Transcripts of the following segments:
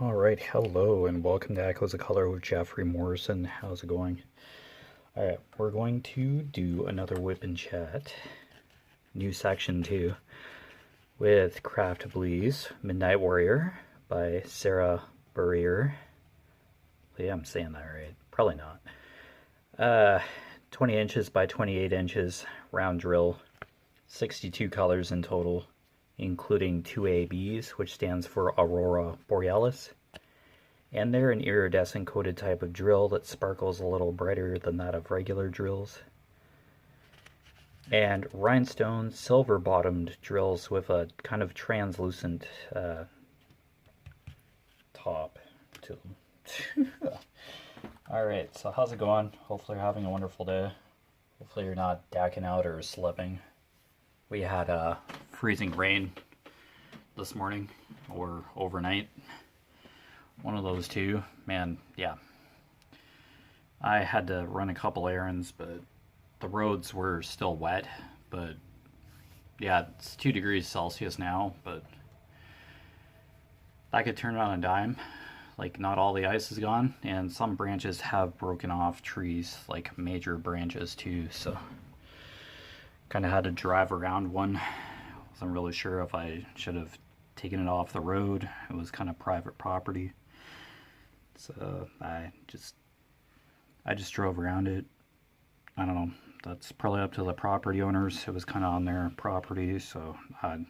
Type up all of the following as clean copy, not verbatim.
Alright, hello and welcome to Echoes of Color with Jefferey Morrison. How's it going? Alright, we're going to do another WIP Chat, new section 2, with Craftably's Midnight Warrior by Sarah Burrier. Yeah, I'm saying that right. Probably not. 20 inches by 28 inches, round drill, 62 colors in total, including 2 ABs, which stands for Aurora Borealis. And they're an iridescent coated type of drill that sparkles a little brighter than that of regular drills. And rhinestone silver bottomed drills with a kind of translucent top to them. Alright, so how's it going? Hopefully you're having a wonderful day. Hopefully you're not decking out or slipping. We had freezing rain this morning or overnight. One of those two. Man, yeah. I had to run a couple errands, but the roads were still wet. But yeah, it's 2 degrees Celsius now, but that could turn on a dime. Like, not all the ice is gone, and some branches have broken off trees, like major branches too, so kind of had to drive around one. Wasn't really sure if I should have taken it off the road. It was kind of private property, so I just drove around it. I don't know, that's probably up to the property owners. It was kind of on their property, so I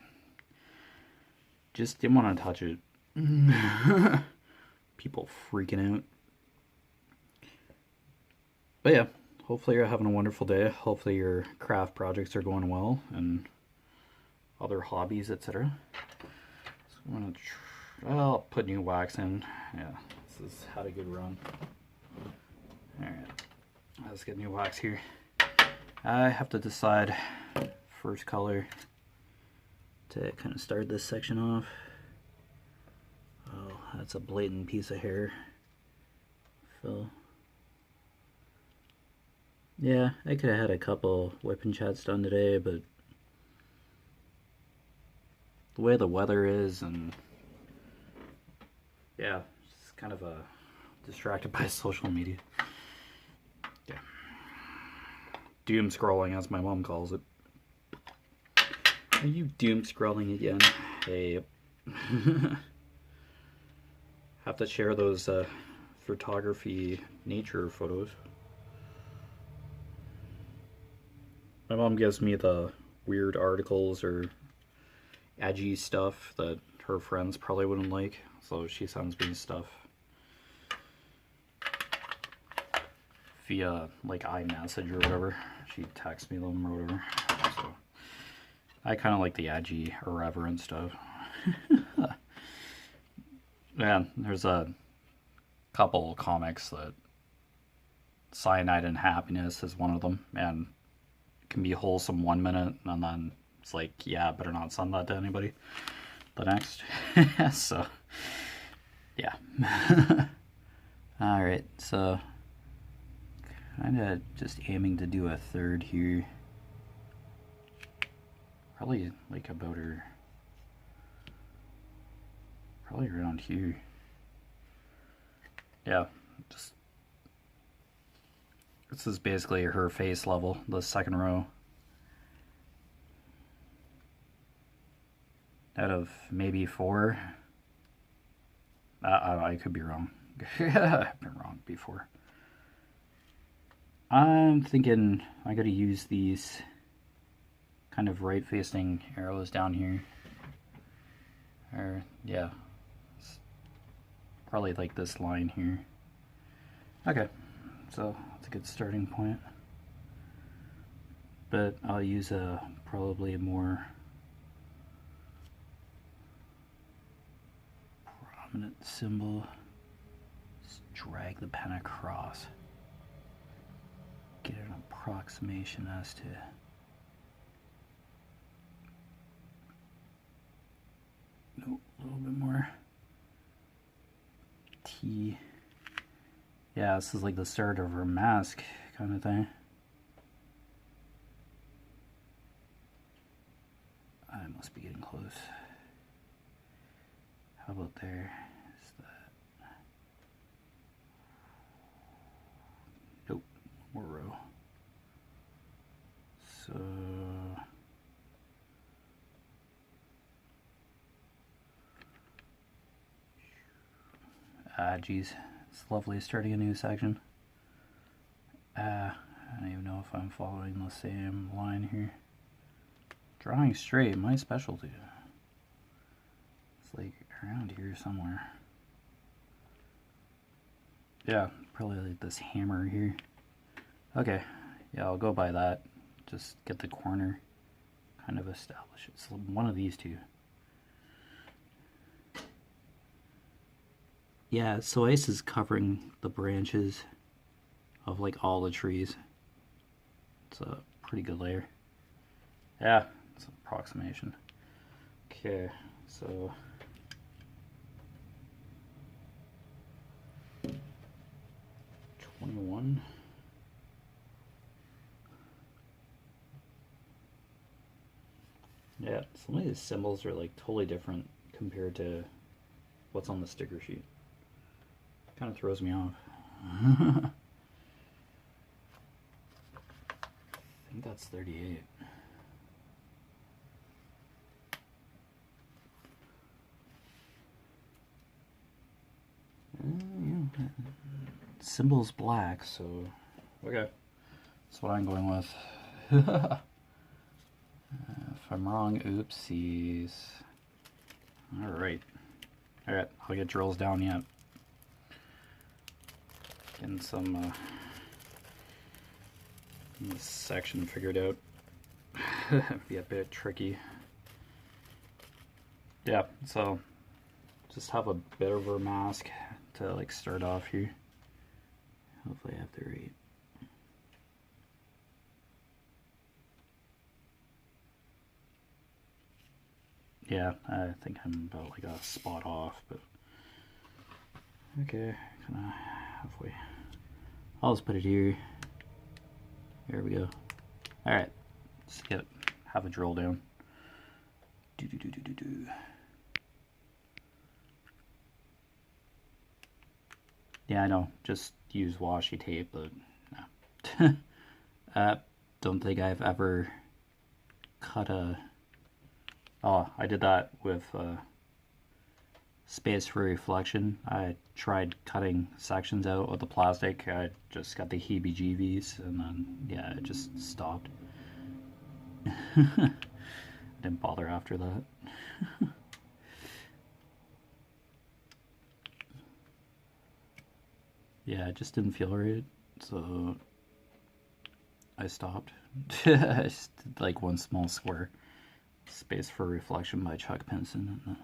just didn't want to touch it. People freaking out. But yeah, hopefully you're having a wonderful day. Hopefully your craft projects are going well and other hobbies, etc. So I'm gonna I'll put new wax in. Yeah, this has had a good run. Alright, let's get new wax here. I have to decide first color to kind of start this section off. Oh, that's a blatant piece of hair. So yeah, I could have had a couple WIP Chats done today, but the way the weather is, and yeah, just kind of distracted by social media. Yeah, doom scrolling, as my mom calls it. Are you doom scrolling again? Hey. Have to share those photography nature photos. My mom gives me the weird articles or edgy stuff that her friends probably wouldn't like, so she sends me stuff via like iMessage or whatever. She texts me them or whatever. So I kind of like the edgy, irreverent stuff. Yeah, there's a couple comics that Cyanide and Happiness is one of them, and it can be wholesome 1 minute, and then it's like, yeah, better not send that to anybody the next. So, yeah. Alright, so kind of just aiming to do a third here. Probably like about her. Probably around here. Yeah, just this is basically her face level, the second row. Out of maybe 4. I could be wrong. I've been wrong before. I'm thinking I gotta use these kind of right facing arrows down here. Or, yeah. Probably like this line here. Okay, so that's a good starting point. But I'll use probably a more prominent symbol. Just drag the pen across. Get an approximation as to a little bit more. T. Yeah, this is like the start of her mask kind of thing. I must be getting close. How about there? Is that More row. So geez, it's lovely starting a new section. I don't even know if I'm following the same line here. Drawing straight, my specialty. It's like around here somewhere. Yeah, probably like this hammer here. Okay, yeah, I'll go by that. Just get the corner kind of established. It's one of these two. Yeah, so ice is covering the branches of like all the trees. It's a pretty good layer. Yeah, it's an approximation. Okay, so 21. Yeah, some of these symbols are like totally different compared to what's on the sticker sheet. Kind of throws me off. I think that's 38. Yeah. Symbol's black, so okay. That's what I'm going with. If I'm wrong, oopsies. Alright. Alright, I'll get drills down yet. Getting some this section figured out. Be a bit tricky. Yeah, so just have a bit of a mask to like start off here. Hopefully I have the right. Yeah, I think I'm about like a spot off, but okay, kind of halfway. I'll just put it here. There we go. All right, let's have a drill down. Yeah, I know. Just use washi tape, but no. Don't think I've ever cut a. Oh, I did that with space for reflection. I tried cutting sections out of the plastic. I just got the heebie-jeebies, and then yeah, it just stopped. I didn't bother after that. Yeah, it just didn't feel right, so I stopped. I just did like one small square. Space for Reflection by Chuck Pinson.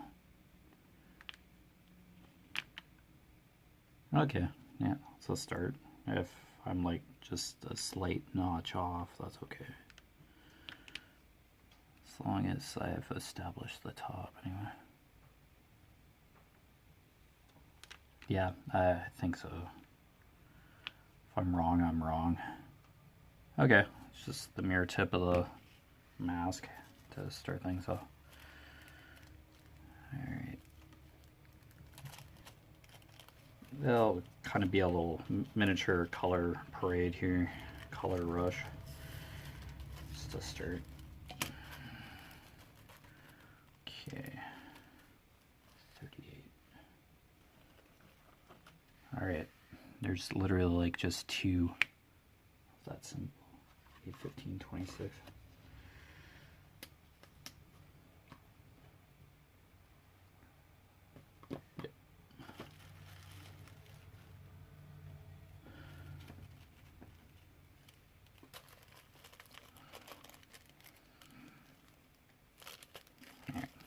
Okay, yeah, so let's start. If I'm like just a slight notch off, that's okay. As long as I've established the top, anyway. Yeah, I think so. If I'm wrong, I'm wrong. Okay, it's just the mirror tip of the mask to start things off. Alright. There'll kind of be a little miniature color parade here, color rush, just to start. Okay, 38. Alright, there's literally like just two. That's simple. 8, 15, 26.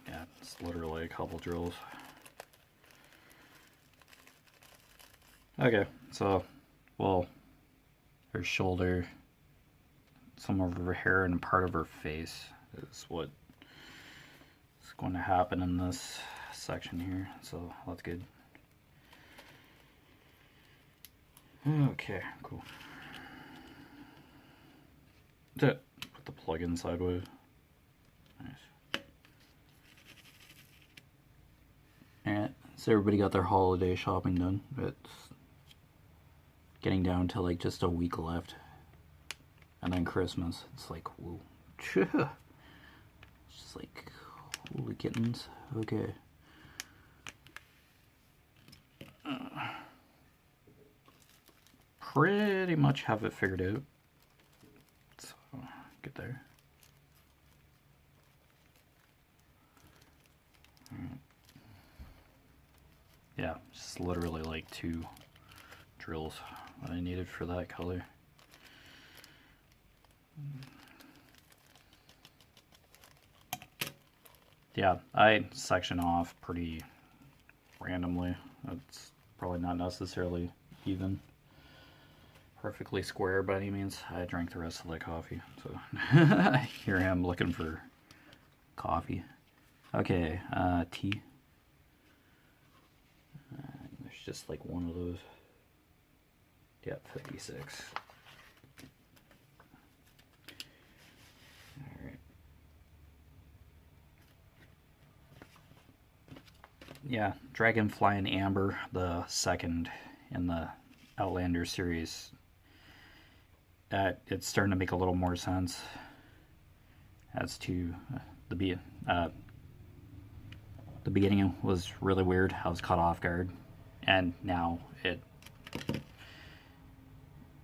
Yeah, it's literally a couple drills. Okay, so, well, her shoulder, some of her hair, and part of her face is what is going to happen in this section here, so that's good. Okay, cool. Put the plug in sideways. Nice. Alright, so everybody got their holiday shopping done. It's getting down to like just a week left. And then Christmas, it's like, whoa. It's just like, holy kittens. Okay. Pretty much have it figured out. So, get there. Yeah, just literally like 2 drills that I needed for that color. Yeah, I section off pretty randomly. It's probably not necessarily even perfectly square by any means. I drank the rest of the coffee, so here I am looking for coffee. Okay, tea. There's just like one of those. Yeah, 56. Alright. Yeah, Dragonfly and Amber, the second in the Outlander series. It's starting to make a little more sense as to the beginning was really weird. I was caught off guard, and now it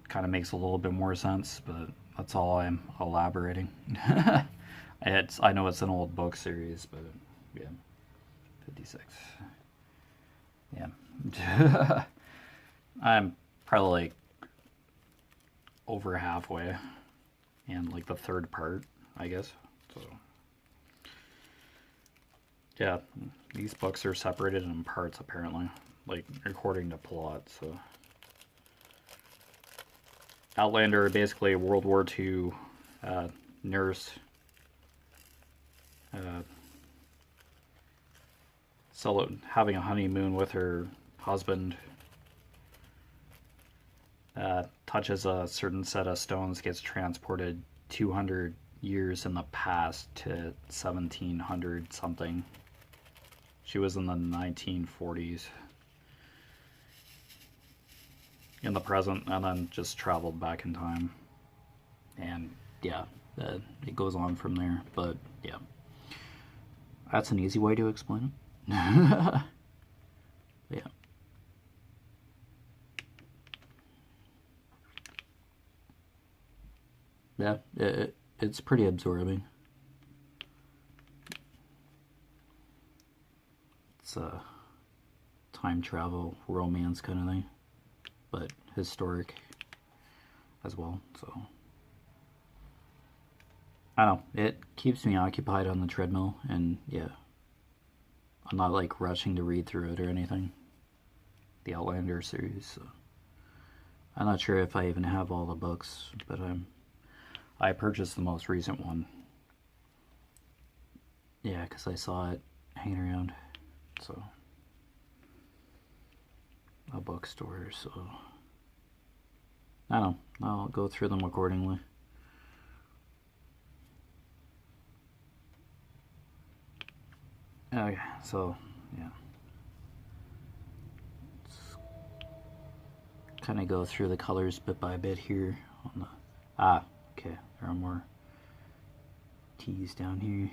kind of makes a little bit more sense, but that's all I'm elaborating. I know it's an old book series, but yeah, 56. Yeah. I'm probably like over halfway and like the third part, I guess. So yeah, these books are separated in parts apparently, like according to plot. So Outlander, basically a World War II nurse, having a honeymoon with her husband, touches a certain set of stones, gets transported 200 years in the past to 1700 something. She was in the 1940s. In the present, and then just traveled back in time. And yeah, it goes on from there. But yeah, that's an easy way to explain it. Yeah. Yeah, it's pretty absorbing. It's a time travel romance kind of thing, but historic as well. So I don't know, it keeps me occupied on the treadmill, and yeah, I'm not like rushing to read through it or anything. The Outlander series. So I'm not sure if I even have all the books, but I purchased the most recent one. Yeah, because I saw it hanging around. So a bookstore, so I don't know, I'll go through them accordingly. Okay, so yeah, let's kind of go through the colors bit by bit here on the okay, there are more T's down here.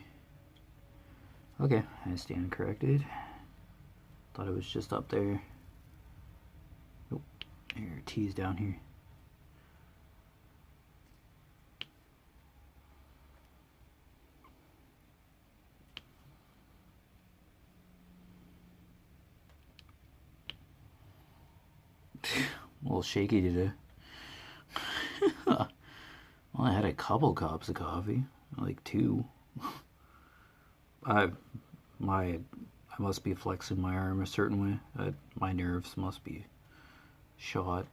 Okay, I stand corrected. Thought it was just up there. Nope, there are T's down here. A little shaky today. Well, I had a couple cups of coffee, like 2. I must be flexing my arm a certain way. My nerves must be shot.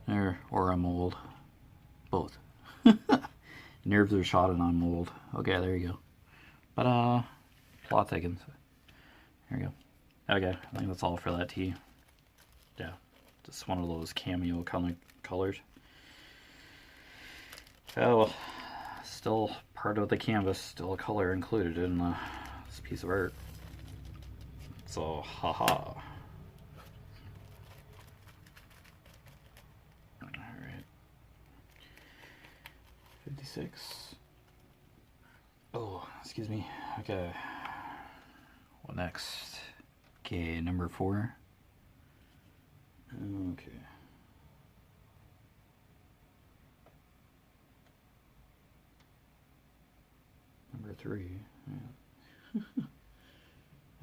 Or I'm old. Both. Nerves are shot and I'm old. Okay, there you go. But plot thickens. There you go. Okay, I think that's all for that tea. Yeah, just one of those cameo colors. Oh, well, still part of the canvas, still a color included in this piece of art. So, haha. 56. Oh, excuse me. Okay. What next? Okay, number 4. Okay. Number 3. Yeah.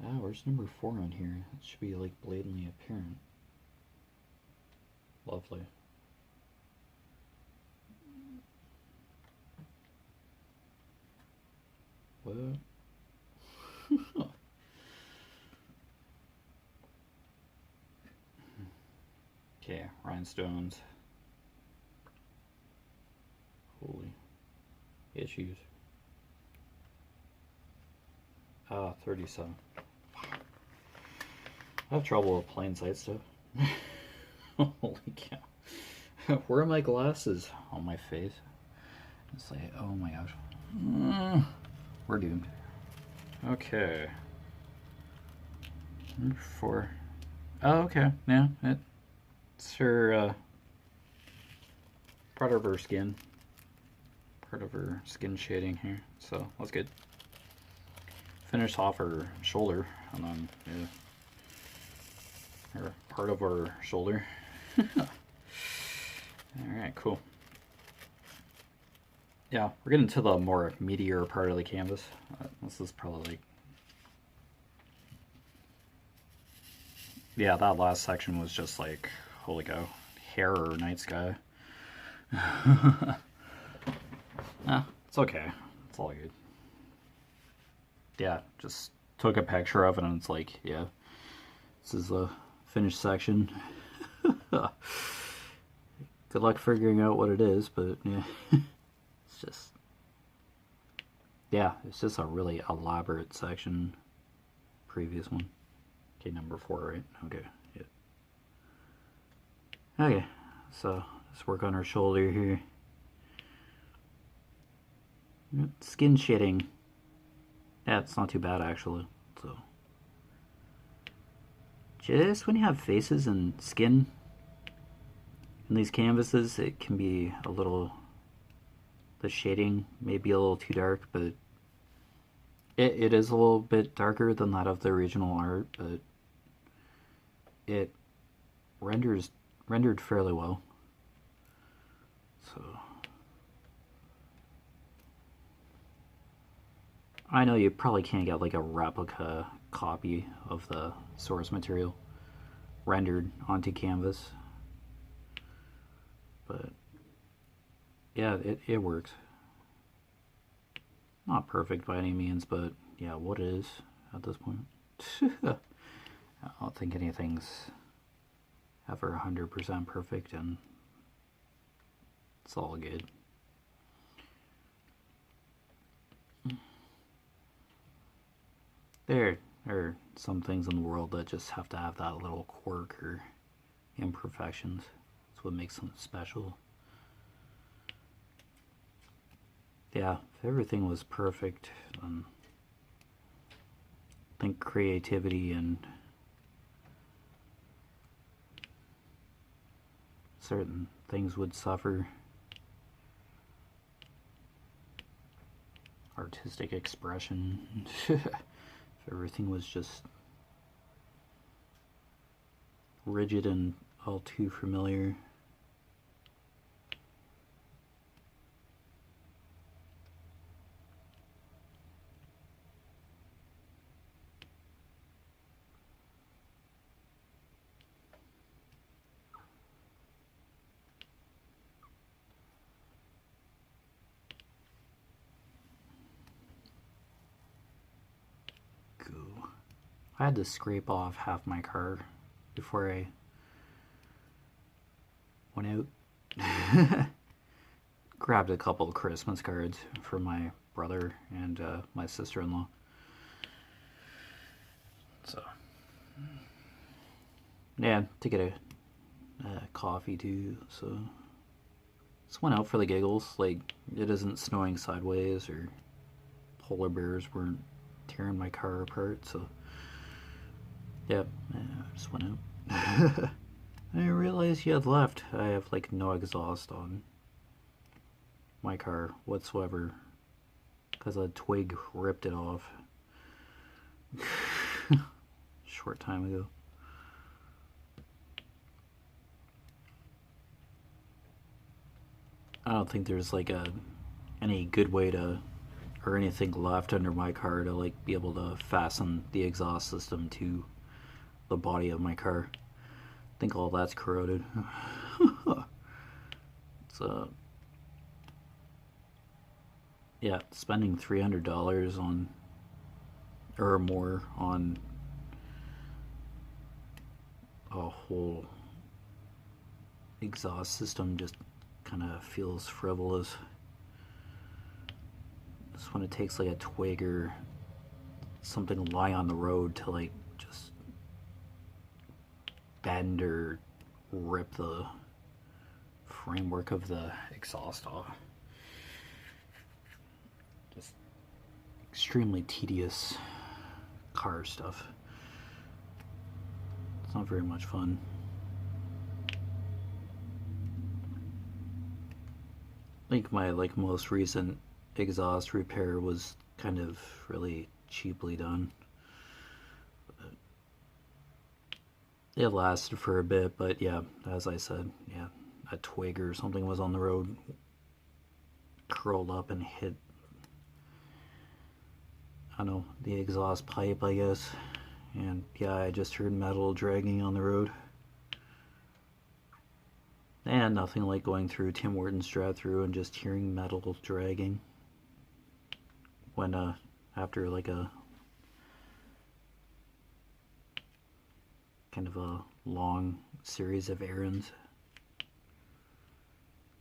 Ah, where's number 4 on here? It should be like blatantly apparent. Lovely. What? Okay, rhinestones. Holy issues. Ah, 37. I have trouble with plain sight stuff. Holy cow. Where are my glasses? On my face. It's like, oh my gosh. We're doomed. Okay. Number 4. Oh, okay. Yeah, it's her, part of her skin. Part of her skin shading here. So, that's good. Finish off her shoulder, and then, yeah. Or part of her shoulder. Alright, cool. Yeah, we're getting to the more meatier part of the canvas. This is probably like... Yeah, that last section was just like, holy cow, hair or night sky. It's okay. It's all good. Yeah, just took a picture of it and it's like, yeah, this is the finished section. Good luck figuring out what it is, but yeah. It's just, yeah, it's just a really elaborate section. Previous one. Okay, number 4, right? Okay, yeah. Okay, so let's work on her shoulder here. Skin shading. Yeah, it's not too bad actually. So, just when you have faces and skin in these canvases, it can be a little, the shading may be a little too dark, but it is a little bit darker than that of the original art, but it rendered fairly well. So I know you probably can't get like a replica copy of the source material rendered onto canvas, but yeah, it works. Not perfect by any means, but yeah, what is at this point? I don't think anything's ever 100% perfect, and it's all good. There are some things in the world that just have to have that little quirk or imperfections. That's what makes them special. Yeah, if everything was perfect, I think creativity and certain things would suffer. Artistic expression. If everything was just rigid and all too familiar. I had to scrape off half my car before I went out. Grabbed a couple of Christmas cards for my brother and my sister-in-law. So, yeah, to get a coffee too. So, just went out for the giggles. Like, it isn't snowing sideways or polar bears weren't tearing my car apart. So, yep, I just went out. I didn't realize you had left. I have like no exhaust on my car whatsoever because a twig ripped it off short time ago. I don't think there's like any good way to, or anything left under my car to like be able to fasten the exhaust system to the body of my car. I think all that's corroded. So yeah, spending $300 on or more on a whole exhaust system just kind of feels frivolous. Just when it takes like a twig or something lie on the road to like just bend or rip the framework of the exhaust off. Just extremely tedious car stuff. It's not very much fun. I think my most recent exhaust repair was kind of really cheaply done. It lasted for a bit, but yeah, as I said, yeah, a twig or something was on the road, curled up and hit, I don't know, the exhaust pipe, I guess. And yeah, I just heard metal dragging on the road. And nothing like going through Tim Hortons drive-thru and just hearing metal dragging when after like a kind of a long series of errands,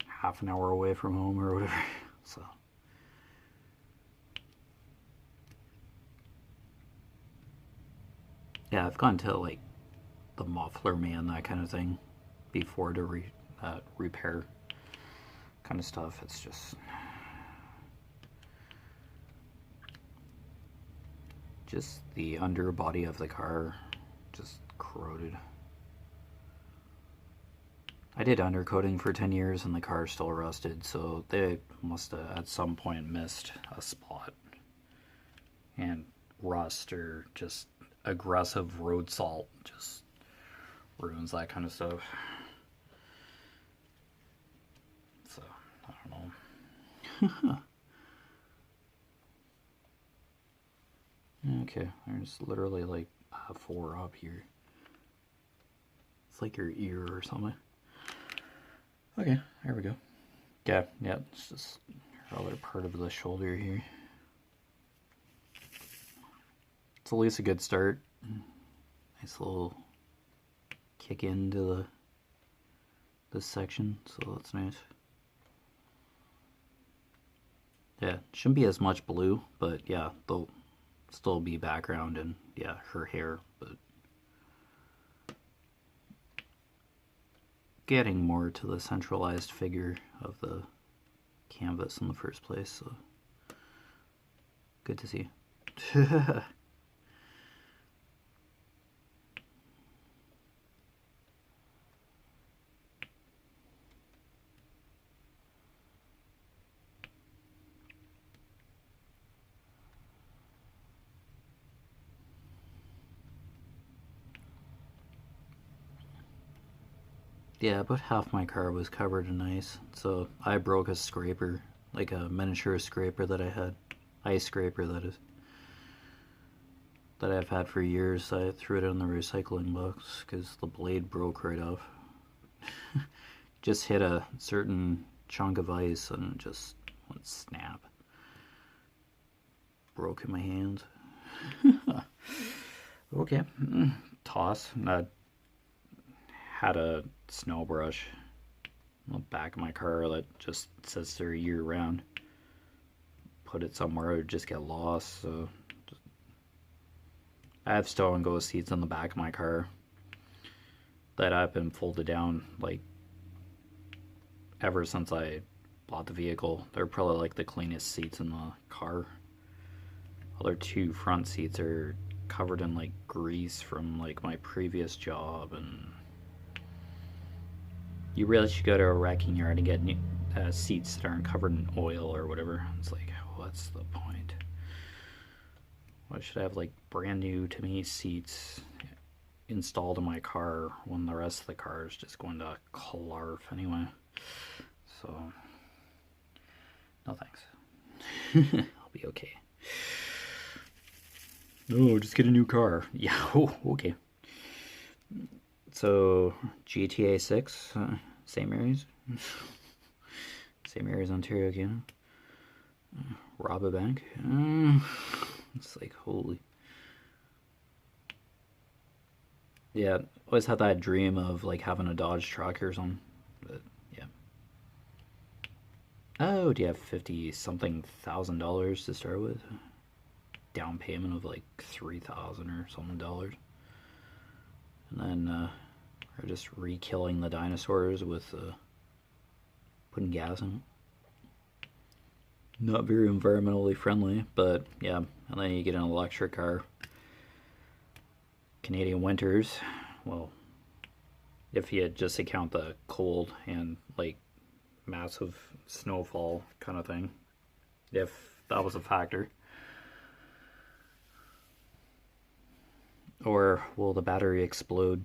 half an hour away from home or whatever. So yeah, I've gone to like the muffler man, that kind of thing, before to repair kind of stuff. It's just the underbody of the car just corroded. I did undercoating for 10 years and the car still rusted, so they must have at some point missed a spot. And rust or just aggressive road salt just ruins that kind of stuff. So, I don't know. Okay, there's literally like 4 up here. It's like your ear or something. Okay, there we go. Yeah, it's just another part of the shoulder here. It's at least a good start. Nice little kick into this section, so that's nice. Yeah, shouldn't be as much blue, but yeah, there'll still be background and yeah, her hair, but getting more to the centralized figure of the canvas in the first place, so good to see. Yeah, about half my car was covered in ice, so I broke a scraper, like a miniature scraper that I had, ice scraper that is, that I've had for years. I threw it in the recycling box because the blade broke right off. Just hit a certain chunk of ice and it just went snap. Broke in my hand. Okay, toss. I had a snow brush on the back of my car that just sits there year round. Put it somewhere, it would just get lost, so I have stow and go seats on the back of my car that have been folded down like ever since I bought the vehicle. They're probably like the cleanest seats in the car. Other 2 front seats are covered in like grease from like my previous job, and You really should go to a wrecking yard and get new, seats that aren't covered in oil or whatever. It's like, what's the point? Why should I have like brand new to me seats installed in my car when the rest of the car is just going to clarf anyway? So, no thanks. I'll be okay. No, just get a new car. Yeah, okay. So, GTA 6, same areas. Same areas, Ontario, Canada. Rob a bank. It's like, holy. Yeah, always had that dream of like having a Dodge truck or something. But yeah. Oh, do you have 50 something $1,000 to start with? Down payment of like 3,000 or something dollars. And then we're just re-killing the dinosaurs with putting gas in it. Not very environmentally friendly, but yeah. And then you get an electric car. Canadian winters, well, if you just account the cold and like massive snowfall kind of thing, if that was a factor. Or will the battery explode?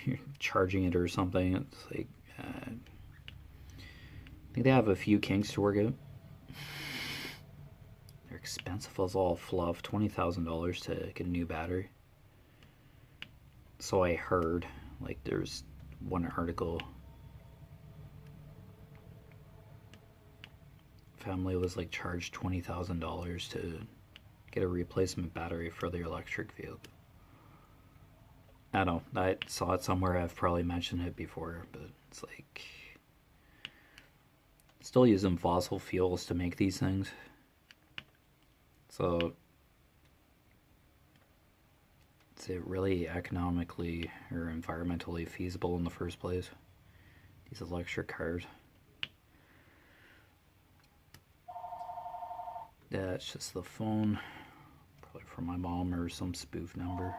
You're charging it or something. It's like, I think they have a few kinks to work out. They're expensive as all fluff. $20,000 to get a new battery. So I heard, like there's one article, family was like charged $20,000 to get a replacement battery for their electric vehicle. I don't know, I saw it somewhere, I've probably mentioned it before, but it's like, still using fossil fuels to make these things. So is it really economically or environmentally feasible in the first place? These electric cars. Yeah, it's just the phone. Probably from my mom or some spoof number.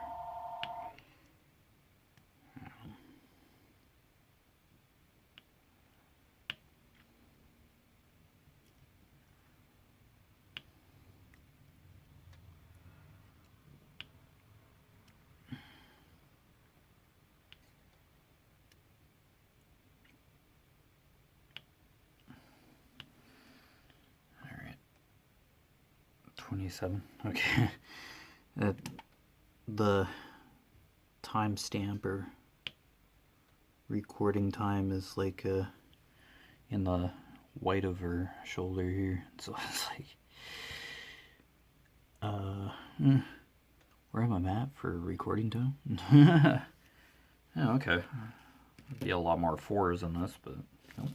Alright. 27. Okay. The timestamp or recording time is like in the white of her shoulder here. So it's like, where am I at for recording time? Yeah, okay. Be a lot more fours in this, but nope.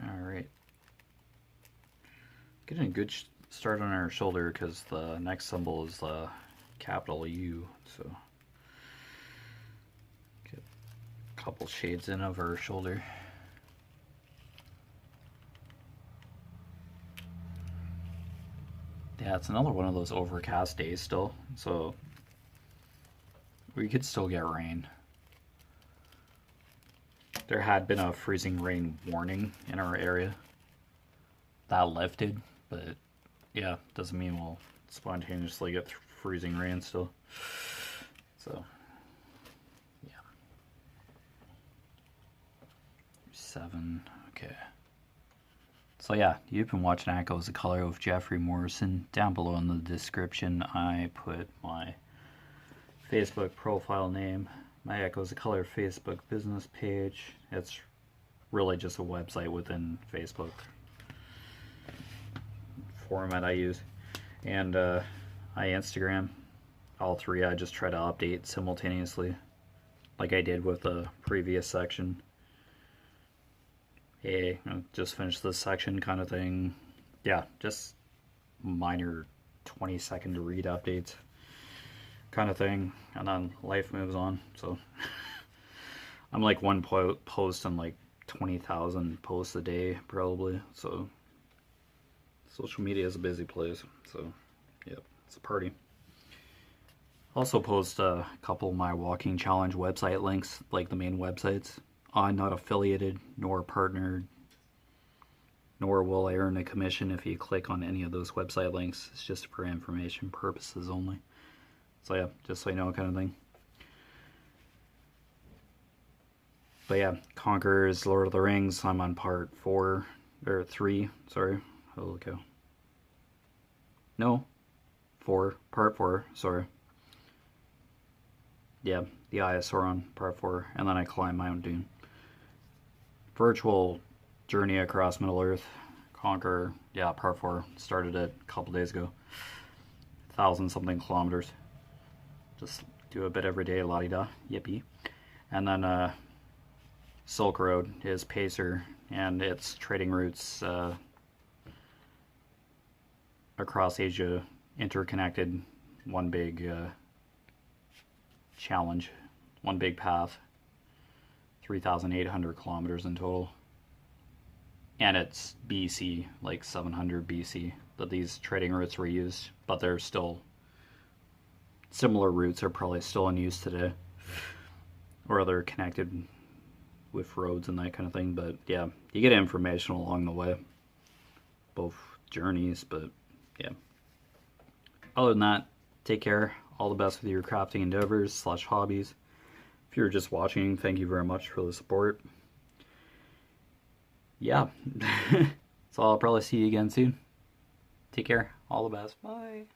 Alright. Getting a good start on our shoulder because the next symbol is the capital U, so get a couple shades in of our shoulder. Yeah, it's another one of those overcast days still, so we could still get rain. There had been a freezing rain warning in our area. That lifted, but yeah, doesn't mean we'll spontaneously get freezing rain still. So, yeah. 7, okay. So yeah, you've been watching Echoes of Color with Jefferey Morrison. Down below in the description, I put my Facebook profile name, my Echoes of Color Facebook business page. It's really just a website within Facebook format I use. And I Instagram. All three I just try to update simultaneously, like I did with the previous section. Hey, just finished this section kind of thing. Yeah, just minor 20-second to read updates kind of thing, and then life moves on. So I'm like one post on like 20,000 posts a day probably. So social media is a busy place. So yeah, it's a party. Also post a couple of my walking challenge website links, like the main websites. I'm not affiliated nor partnered, nor will I earn a commission if you click on any of those website links. It's just for information purposes only. So yeah, just so you know, kind of thing. But yeah, Conquerors, Lord of the Rings. I'm on part 4 or 3. Sorry, holy cow. No, 4, part 4. Sorry. Yeah, the Eye of Sauron, part 4, and then I climb Mount Doom. Virtual journey across Middle Earth, Conquer. Yeah, part 4 started it a couple days ago. 1,000-something kilometers. Just do a bit every day, la-di-da, yippee. And then Silk Road is Pacer, and its trading routes across Asia interconnected. One big challenge, one big path, 3,800 kilometers in total. And it's BC, like 700 BC, that these trading routes were used, but they're still, similar routes are probably still in use today, or they're connected with roads and that kind of thing. But yeah, you get information along the way, both journeys. But yeah, other than that, take care. All the best with your crafting endeavors / hobbies. If you're just watching, thank you very much for the support. Yeah, so I'll probably see you again soon. Take care. All the best. Bye.